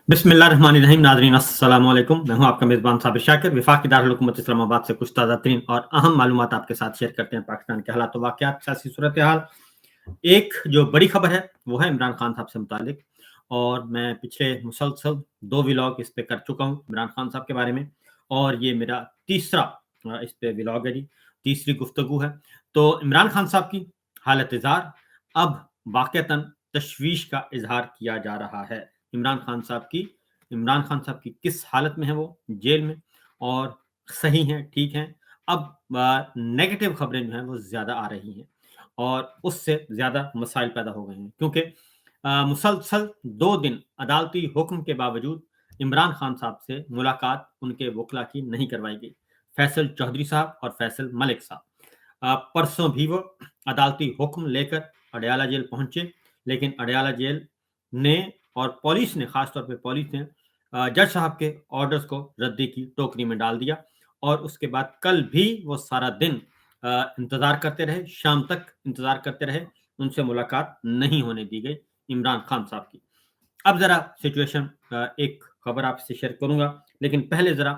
बिस्मिल्लाहिर्रहमानिर्रहीम। नाज़रीन अस्सलाम वालेकुम। मैं हूं आपका मेज़बान साबिर शाकिर। वफाकी दारुल हुकूमत इस्लामाबाद से कुछ ताज़ा तरीन और अहम मालूमात आपके साथ शेयर करते हैं पाकिस्तान के हालात व वाक़यात, सियासी सूरत हाल। एक जो बड़ी खबर है वो है इमरान खान साहब से मुतालिक, और मैं पिछले मुसलसल 2 व्लॉग इस पे कर चुका हूं इमरान खान साहब के बारे में, और ये मेरा तीसरा इस पे व्लॉग है जी, तीसरी गुफ्तगू है। तो इमरान खान साहब की हालत-ए-ज़ार अब वाक़अतन तशवीश का इज़हार किया जा रहा है। इमरान खान साहब की किस हालत में है वो, जेल में, और सही हैं, ठीक हैं। अब नेगेटिव खबरें जो हैं वो ज़्यादा आ रही हैं और उससे ज़्यादा मसाइल पैदा हो गए हैं, क्योंकि मुसलसल 2 दिन अदालती हुक्म के बावजूद इमरान खान साहब से मुलाकात उनके वकील की नहीं करवाई गई। फैसल चौधरी साहब और फैसल मलिक साहब परसों भी वो अदालती हुक्म लेकर अडयाला जेल पहुंचे, लेकिन अडयाला जेल ने और पुलिस ने, खास तौर पे पुलिस ने जज साहब के ऑर्डर्स को रद्दी की टोकरी में डाल दिया, और उसके बाद कल भी वो सारा दिन इंतजार करते रहे, शाम तक इंतजार करते रहे। उनसे मुलाकात नहीं होने दी गई इमरान खान साहब की। अब जरा सिचुएशन, एक खबर आपसे शेयर करूंगा, लेकिन पहले जरा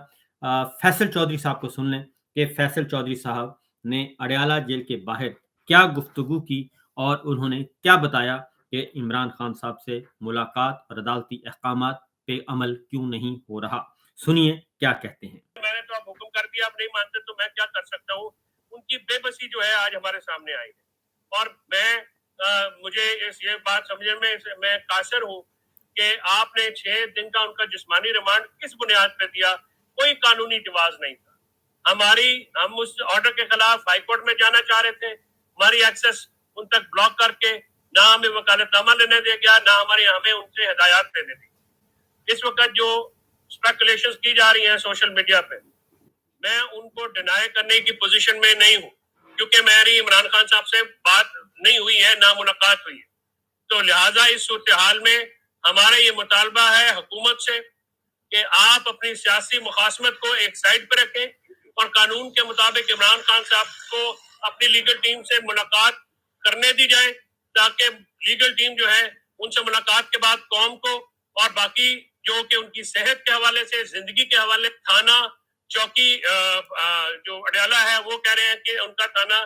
फैसल चौधरी साहब को सुन लें कि फैसल चौधरी साहब ने अडयाला जेल के बाहर क्या गुफ्तगू की और उन्होंने क्या बताया कि इमरान खान साहब से मुलाकात और अदालती अहकामात पे अमल क्यों नहीं हो रहा। सुनिए क्या कहते हैं। मैंने तो अब हुक्म कर दिया, आप नहीं मानते तो मैं क्या कर सकता हूँ। उनकी बेबसी जो है आज हमारे सामने आई है, और मुझे ये बात समझने में मैं कासर हूँ कि आपने 6 दिन का उनका जिस्मानी रिमांड किस बुनियाद पे दिया। कोई कानूनी जवाज नहीं था। हम उस ऑर्डर के खिलाफ हाई कोर्ट में जाना चाह रहे थे। हमारी एक्सेस उन तक ब्लॉक करके ना हमें वकालतनामा लेने दिया गया, ना हमें उनसे हिदायत देने दी। इस वक्त जो स्पेकुलेशंस की जा रही हैं सोशल मीडिया पे, मैं उनको डिनाई करने की पोजीशन में नहीं हूँ, क्योंकि मेरी इमरान खान साहब से बात नहीं हुई है, ना मुलाकात हुई है। तो लिहाजा इस सूरत हाल में हमारा ये मुतालबा है हुकूमत से कि आप अपनी सियासी मुखासमत को एक साइड पर रखें और कानून के मुताबिक इमरान खान साहब को अपनी लीगल टीम से मुलाकात करने दी जाए, ताकि लीगल टीम जो है उनसे मुलाकात के बाद कौम को और बाकी जो कि उनकी सेहत के हवाले से, जिंदगी के हवाले, थाना चौकी जो अडयाला है वो कह रहे हैं कि उनका थाना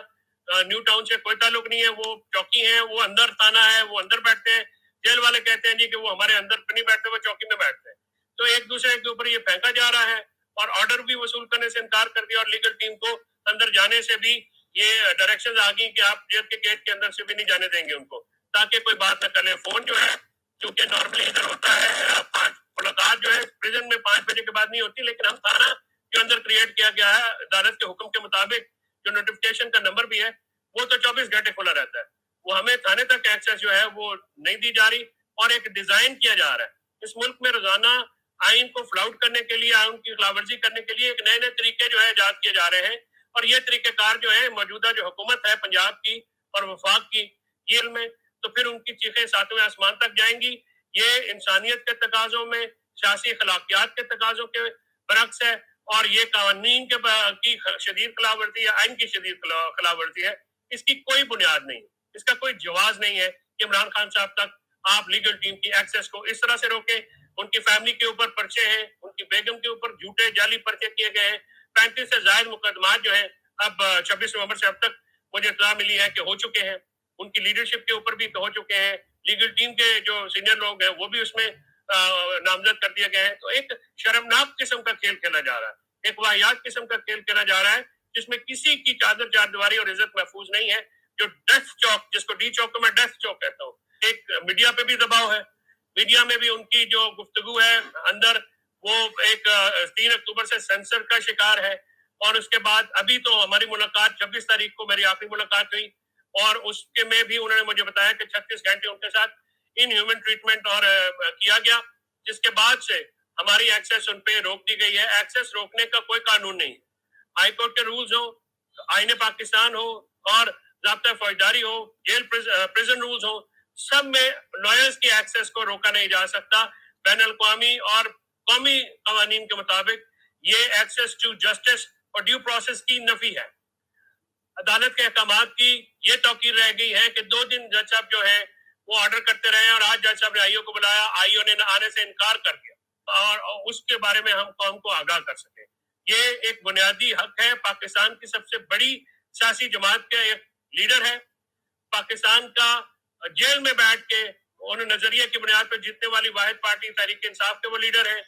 न्यू टाउन से कोई ताल्लुक नहीं है, वो चौकी है, वो अंदर थाना है, वो अंदर बैठते हैं। जेल वाले कहते हैं जी कि वो हमारे अंदर नहीं बैठते, वो चौकी में बैठते हैं। तो एक दूसरे के ऊपर ये फेंका जा रहा है, और ऑर्डर भी वसूल करने से इनकार कर दिया, और लीगल टीम को अंदर जाने से भी ये डायरेक्शन आ गई कि आप जेल के गेट के अंदर से भी नहीं जाने देंगे उनको, ताकि कोई बात न करे। फोन जो है, क्योंकि नॉर्मली इधर होता है मुलाकात जो है प्रिजन में 5 बजे के बाद नहीं होती, लेकिन हम थाना के अंदर क्रिएट किया गया है अदालत के हुक्म के मुताबिक, जो नोटिफिकेशन का नंबर भी है वो तो 24 घंटे खुला रहता है। वो हमें थाने तक एक्सेस जो है वो नहीं दी जा रही, और एक डिजाइन किया जा रहा है इस मुल्क में रोजाना आइन को फ्लाउट करने के लिए, आइन की खिलाफवर्जी करने के लिए एक नए नए तरीके जो है ईजाद किए जा रहे हैं। और ये तरीकेकार जो है मौजूदा जो हुकूमत है पंजाब की और वफाक की, ये में तो फिर उनकी चीखें सातवें आसमान तक जाएंगी। ये इंसानियत के तकाजों में, सियासी अखलाकियात के तकाजों के बरक्स है, और ये कानून की शदीद खिलाफवर्जी है, आइन की शदीद खिलाफवर्जी है। इसकी कोई बुनियाद नहीं, इसका कोई जवाज नहीं है कि इमरान खान साहब तक आप लीगल टीम की एक्सेस को इस तरह से रोके। उनकी फैमिली के ऊपर पर्चे हैं, उनकी बेगम के ऊपर झूठे जाली पर्चे किए गए हैं। 35 से ज्यादा मुकदमात जो है अब 26 नवंबर से अब तक मुझे इत्तला मिली है कि हो चुके हैं। उनकी लीडरशिप के ऊपर भी हो चुके हैं। लीगल टीम के जो सीनियर लोग हैं वो भी उसमें नामजद कर दिए गए हैं। तो एक शर्मनाक किस्म का खेल खेला जा रहा है, एक वाहियात किस्म का खेल खेला जा रहा है, जिसमें किसी की चादर चारदीवारी और इज्जत महफूज नहीं है। जो डेथ चौक, जिसको डी चौक को मैं डेथ चौक कहता हूँ, एक मीडिया पे भी दबाव है। मीडिया में भी उनकी जो गुफ्तगू है अंदर, वो एक 3 अक्टूबर से सेंसर का शिकार है। और उसके बाद अभी तो हमारी मुलाकात 26 तारीख को मेरी आखिरी मुलाकात हुई, और उसके में भी उन्होंने मुझे बताया कि 36 घंटे उनके साथ इनह्यूमन ट्रीटमेंट और किया गया, जिसके बाद से हमारी एक्सेस उन पे रोक दी गई है। एक्सेस रोकने का कोई कानून नहीं। हाई कोर्ट के रूल्स हो, आईने पाकिस्तान हो, और ज़ाब्ता फौजदारी हो, जेल प्रिजन रूल्स हो, सब में लॉयर्स की एक्सेस को रोका नहीं जा सकता। बैन अल-अक़वामी और कौमी कवानीन के मुताबिक ये एक्सेस टू जस्टिस और ड्यू प्रोसेस की नफी है। अदालत के अहकामात की ये तौकीर रह गई है कि 2 दिन जज साहब जो है वो ऑर्डर करते रहे, और आज जज साहब ने आईओ को बुलाया, आईओ ने आने से इनकार कर दिया। और उसके बारे में हम कौम को आगाह कर सकें। ये एक बुनियादी हक है। पाकिस्तान की सबसे बड़ी सियासी जमात का एक लीडर है, पाकिस्तान का जेल में बैठ के उन नजरिए की बुनियाद पर जीतने वाली वाहिद पार्टी तहरीक इंसाफ के वो लीडर है।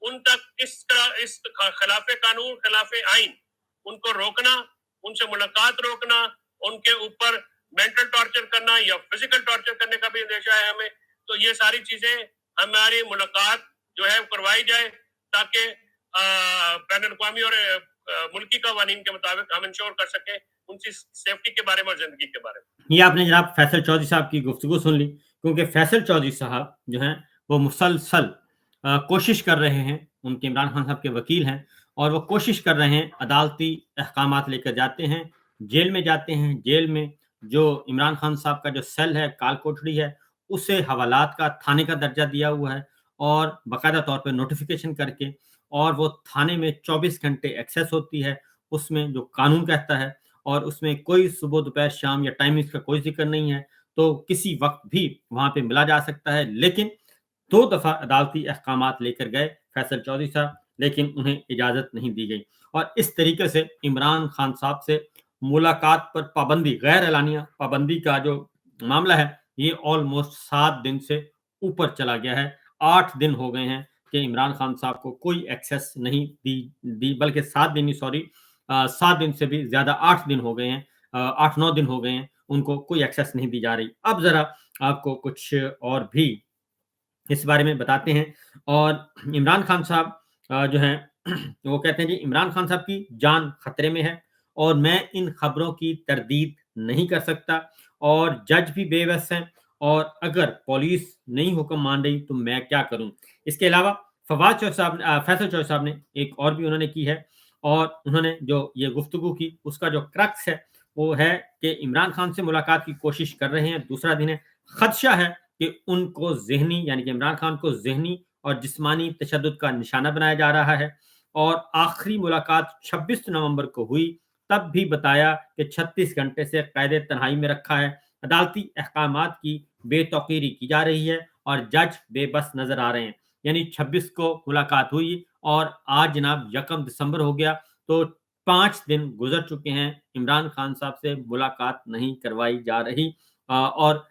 उन तक इस खिलाफे कानून, खिलाफे आइन, उनको रोकना, उनसे मुलाकात रोकना, उनके ऊपर मेंटल टॉर्चर करना या फिजिकल टॉर्चर करने का भी अंदेशा है हमें। तो ये सारी चीजें हमारी मुलाकात जो है करवाई जाए ताकि बैन अवी और मुल्की कवानीन के मुताबिक हम इंश्योर कर सकें उनकी सेफ्टी के बारे में और जिंदगी के बारे में। ये आपने जनाब फैसल चौधरी साहब की गुफ्तगू सुन ली, क्योंकि फैसल चौधरी साहब जो हैं वो मुसलसल कोशिश कर रहे हैं, उनके इमरान खान साहब के वकील हैं, और वो कोशिश कर रहे हैं, अदालती अहकामात लेकर जाते हैं, जेल में जाते हैं। जेल में जो इमरान खान साहब का जो सेल है, काल कोठड़ी है, उसे हवालात का थाने का दर्जा दिया हुआ है, और बाकायदा तौर पे नोटिफिकेशन करके, और वो थाने में 24 घंटे एक्सेस होती है, उसमें जो कानून कहता है, और उसमें कोई सुबह दोपहर शाम या टाइमिंग्स का कोई जिक्र नहीं है, तो किसी वक्त भी वहां पे मिला जा सकता है। लेकिन 2 दफा अदालती अहकामात लेकर गए फैसल चौधरी साहब, लेकिन उन्हें इजाजत नहीं दी गई, और इस तरीके से इमरान खान साहब से मुलाकात पर पाबंदी, गैर एलानिया पाबंदी का जो मामला है, ये ऑलमोस्ट 7 दिन से ऊपर चला गया है। 8 दिन हो गए हैं कि इमरान खान साहब को कोई एक्सेस नहीं दी, बल्कि 7 दिन ही, सॉरी, 7 दिन से भी ज्यादा, 8 दिन हो गए हैं, 8-9 दिन हो गए हैं, उनको कोई एक्सेस नहीं दी जा रही। अब जरा आपको कुछ और भी इस बारे में बताते हैं। और इमरान खान साहब जो हैं वो कहते हैं जी, इमरान खान साहब की जान खतरे में है, और मैं इन खबरों की तरदीद नहीं कर सकता, और जज भी बेबस हैं, और अगर पुलिस नहीं हुक्म मान रही तो मैं क्या करूं। इसके अलावा फवाद चौधरी साहब, फैसल चौधरी साहब ने एक और भी उन्होंने की है, और उन्होंने जो ये गुफ्तगू की, उसका जो क्रक्स है वो है कि इमरान खान से मुलाकात की कोशिश कर रहे हैं, दूसरा दिन है, खदशा है कि उनको ज़हनी, यानी कि इमरान खान को ज़हनी और जिस्मानी तशद्दुद का निशाना बनाया जा रहा है। और आखिरी मुलाकात 26 नवंबर को हुई, तब भी बताया कि 36 घंटे से कैद तन्हाई में रखा है, अदालती अहकामात की बेतौकीरी की जा रही है, और जज बेबस नजर आ रहे हैं। यानी 26 को मुलाकात हुई, और आज जनाब 1 दिसंबर हो गया, तो 5 दिन गुजर चुके हैं, इमरान खान साहब से मुलाकात नहीं करवाई जा रही। और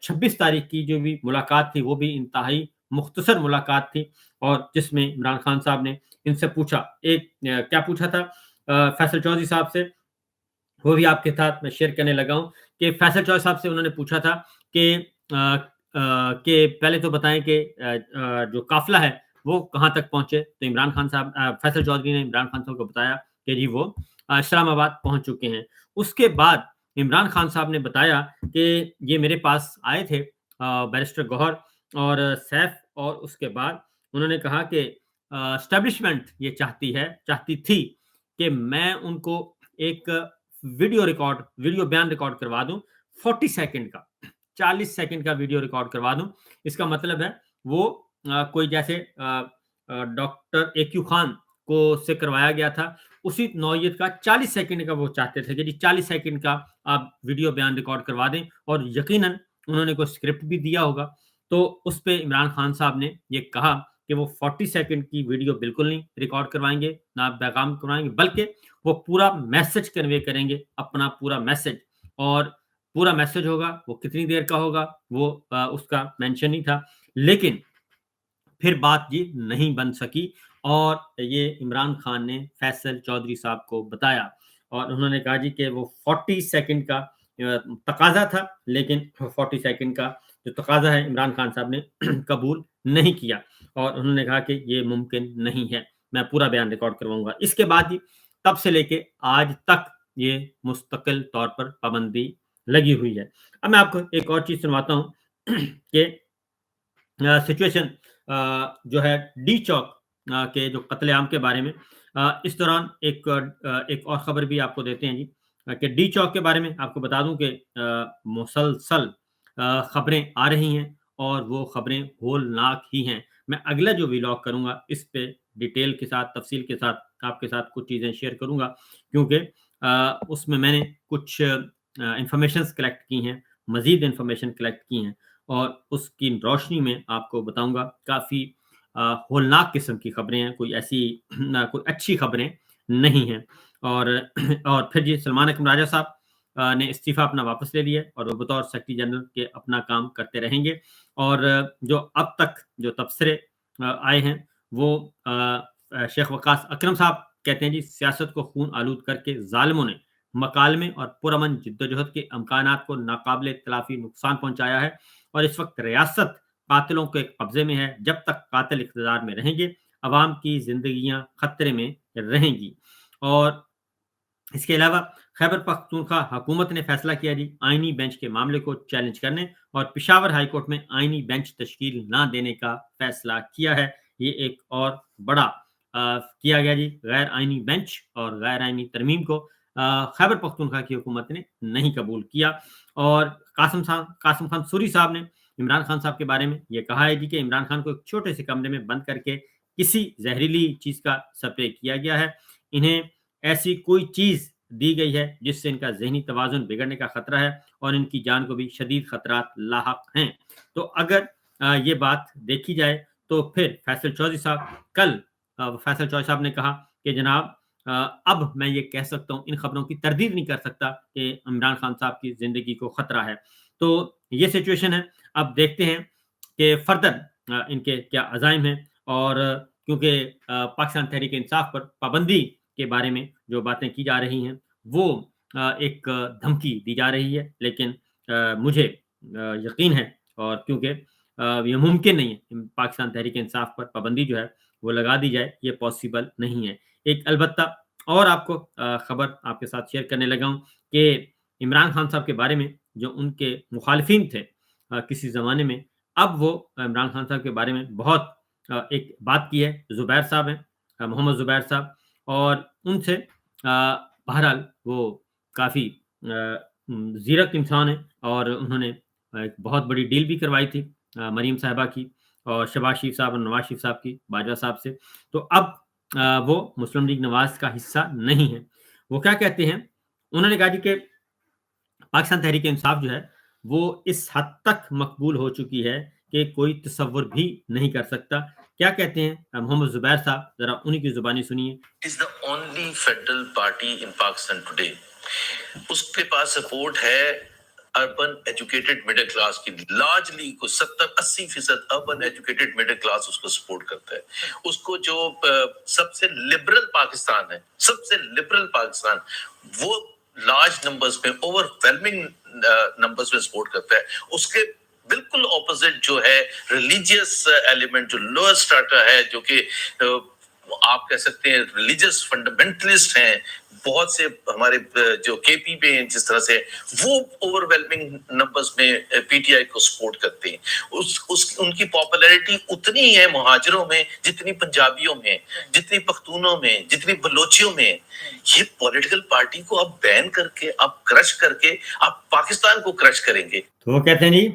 26 तारीख की जो भी मुलाकात थी, वो भी इंतहाई मुख्तसर मुलाकात थी, और जिसमें इमरान खान साहब ने इनसे पूछा, क्या पूछा था फैसल चौधरी साहब से, वो भी आपके साथ मैं शेयर करने लगा हूं, कि फैसल चौधरी साहब से उन्होंने पूछा था कि पहले तो बताएं कि जो काफिला है वो कहां तक पहुंचे। तो इमरान खान साहब, फैसल चौधरी ने इमरान खान साहब को बताया कि जी वो इस्लामाबाद पहुंच चुके हैं। उसके बाद इमरान खान साहब ने बताया कि ये मेरे पास आए थे बैरिस्टर गौहर और सैफ, और उसके बाद उन्होंने कहा कि एस्टेब्लिशमेंट ये चाहती थी कि मैं उनको एक वीडियो बयान रिकॉर्ड करवा दूं, 40 सेकंड का, 40 सेकंड का वीडियो रिकॉर्ड करवा दूं। इसका मतलब है वो कोई जैसे डॉक्टर AQ खान को से करवाया गया था, उसी नौयत का 40 सेकंड का वो चाहते थे कि जी 40 सेकंड का आप वीडियो बयान रिकॉर्ड करवा दें, और यकीनन उन्होंने कोई स्क्रिप्ट भी दिया होगा। तो उस पे इमरान खान साहब ने ये कहा कि वो 40 सेकंड की वीडियो बिल्कुल नहीं रिकॉर्ड करवाएंगे, ना पैगाम करवाएंगे, बल्कि वो पूरा मैसेज कन्वे करेंगे, अपना पूरा मैसेज। और पूरा मैसेज होगा, वो कितनी देर का होगा वो उसका मेंशन नहीं था, लेकिन फिर बात ये नहीं बन सकी, और ये इमरान खान ने फैसल चौधरी साहब को बताया, और उन्होंने कहा जी कि वो 40 सेकंड का तकाजा था, लेकिन 40 सेकंड का जो तकाजा है इमरान खान साहब ने कबूल नहीं किया, और उन्होंने कहा कि ये मुमकिन नहीं है, मैं पूरा बयान रिकॉर्ड करवाऊंगा। इसके बाद ही तब से लेके आज तक ये मुस्तकिल तौर पर पाबंदी लगी हुई है। अब मैं आपको एक और चीज सुनवाता हूँ कि सिचुएशन जो है डी चौक के जो कत्लेआम के बारे में, इस दौरान एक और खबर भी आपको देते हैं जी, कि डी चौक के बारे में आपको बता दूं कि मुसलसल खबरें आ रही हैं, और वो खबरें होलनाक ही हैं। मैं अगला जो व्लॉग करूंगा इस पे डिटेल के साथ, तफसील के साथ आपके साथ कुछ चीज़ें शेयर करूंगा, क्योंकि उसमें मैंने कुछ इंफॉर्मेशंस कलेक्ट की हैं, मजीद इंफॉर्मेशन कलेक्ट की हैं, और उसकी रोशनी में आपको बताऊंगा। काफ़ी होलनाक किस्म की खबरें हैं, कोई ऐसी कोई अच्छी खबरें नहीं हैं। और फिर जी सलमान अकरम राजा साहब ने इस्तीफ़ा अपना वापस ले लिया और वो बतौर सेक्रेटरी जनरल के अपना काम करते रहेंगे। और जो अब तक जो तबसरे आए हैं वो शेख वक़ास अकरम साहब कहते हैं जी सियासत को खून आलूद करके ज़ालिमों ने मकालमे और पुरअमन जिद्दोजहद के इम्कानात को नाकाबिले तलाफ़ी नुकसान पहुँचाया है और इस वक़्त रियासत कातिलों के कब्ज़े में है। जब तक कातिल इक़्तिदार में रहेंगे, अवाम की ज़िंदगियाँ खतरे में रहेंगी। और इसके अलावा खैबर पख्तूनख्वा हुकूमत ने फैसला किया जी आईनी बेंच के मामले को चैलेंज करने और पेशावर हाई कोर्ट में आईनी बेंच तश्कील ना देने का फैसला किया है। ये एक और बड़ा किया गया जी गैर आईनी बेंच और गैर आईनी तरमीम को खैबर पख्तूनख्वा की हुकूमत ने नहीं कबूल किया। और कासिम खान सूरी साहब ने इमरान खान साहब के बारे में ये कहा है जी कि इमरान खान को एक छोटे से कमरे में बंद करके किसी जहरीली चीज़ का स्प्रे किया गया है। इन्हें ऐसी कोई चीज़ दी गई है जिससे इनका ज़हनी तवाज़ुन बिगड़ने का ख़तरा है और इनकी जान को भी शदीद ख़तरात लाहक हैं। तो अगर ये बात देखी जाए तो फिर फैसल चौधरी साहब कल फैसल चौधरी साहब ने कहा कि जनाब अब मैं ये कह सकता हूँ इन खबरों की तरदीद नहीं कर सकता कि इमरान खान साहब की ज़िंदगी को ख़तरा है। तो ये सिचुएशन है। अब देखते हैं कि फर्दर इनके क्या अज़ाइम हैं और क्योंकि पाकिस्तान तहरीक इंसाफ पर पाबंदी के बारे में जो बातें की जा रही हैं वो एक धमकी दी जा रही है। लेकिन मुझे यकीन है और क्योंकि ये मुमकिन नहीं है पाकिस्तान तहरीक इंसाफ पर पाबंदी जो है वो लगा दी जाए, ये पॉसिबल नहीं है। एक अलबत्ता और आपको खबर आपके साथ शेयर करने लगा हूँ कि इमरान खान साहब के बारे में जो उनके मुखालिफिन थे किसी ज़माने में, अब वो इमरान खान साहब के बारे में बहुत एक बात की है। ज़ुबैर साहब हैं, मोहम्मद ज़ुबैर साहब, और उनसे बहरहाल वो काफ़ी ज़ीरक इंसान हैं और उन्होंने एक बहुत बड़ी डील भी करवाई थी मरीम साहिबा की और शहबाज शरीफ साहब और नवाज शरीफ साहब की बाजवा साहब से। तो अब वो मुस्लिम लीग नवाज़ का हिस्सा नहीं है। वो क्या कहते हैं, उन्होंने कहा जी कि पाकिस्तान तहरीक इंसाफ जो है वो इस हद तक मकबूल हो चुकी है कि कोई तसव्वुर भी नहीं कर सकता। क्या कहते हैं मोहम्मद ज़ुबैर साहब, ज़रा उन्हीं की ज़ुबानी सुनिए। Is the only federal party in Pakistan today. उसके पास सपोर्ट है अर्बन एजुकेटेड मिडिल क्लास की, लार्जली को 70-80% अर्बन एजुकेटेड मिडिल क्लास उसको सपोर्ट करता है। उसको जो सबसे लिबरल पाकिस्तान है, सबसे लिबरल पाकिस्तान, वो लार्ज नंबर्स में, ओवरवेलमिंग नंबर्स में सपोर्ट करता है। उसके बिल्कुल ऑपोजिट जो है रिलीजियस एलिमेंट, जो लोअर स्ट्राटा है, जो कि आप कह सकते हैं रिलीजियस फंडामेंटलिस्ट हैं, बहुत से हमारे जो केपी पे हैं, जिस तरह से वो ओवरवेलमिंग नंबर्स में पीटीआई को सपोर्ट करते हैं। उनकी पॉपुलैरिटी उतनी है मुहाजिरों में जितनी पंजाबियों में, जितनी पख्तूनों में, जितनी बलोचियों में। ये पॉलिटिकल पार्टी को आप बैन करके, आप क्रश करके, आप पाकिस्तान को क्रश करेंगे। तो वो कहते हैं जी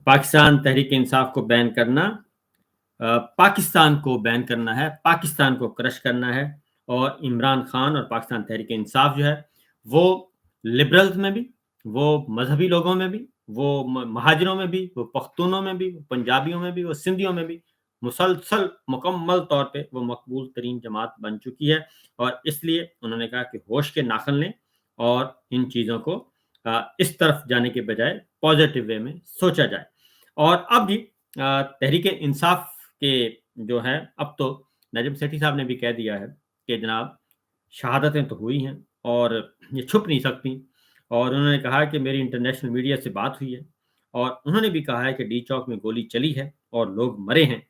पाकिस्तान तहरीक इंसाफ को बैन करना, पाकिस्तान को बैन करना है, पाकिस्तान को क्रश करना है। और इमरान खान और पाकिस्तान तहरीक इंसाफ जो है वो लिबरल्स में भी, वो मजहबी लोगों में भी, वो महाजिरों में भी, वो पख्तूनों में भी, वो पंजाबियों में भी, वो सिंधियों में भी मुसलसल मुकम्मल तौर पे वो मकबूल तरीन जमात बन चुकी है। और इसलिए उन्होंने कहा कि होश के नाखन लें और इन चीज़ों को इस तरफ जाने के बजाय पॉजिटिव वे में सोचा जाए। और अब भी तहरीक इंसाफ के जो है, अब तो नजम सेठी साहब ने भी कह दिया है कि जनाब शहादतें तो हुई हैं और ये छुप नहीं सकती। और उन्होंने कहा कि मेरी इंटरनेशनल मीडिया से बात हुई है और उन्होंने भी कहा है कि डी चौक में गोली चली है और लोग मरे हैं।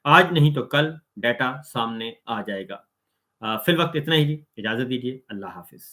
आज नहीं तो कल डाटा सामने आ जाएगा। फिलवक्त इतना ही जी, इजाज़त दीजिए। अल्लाह हाफ़िज़।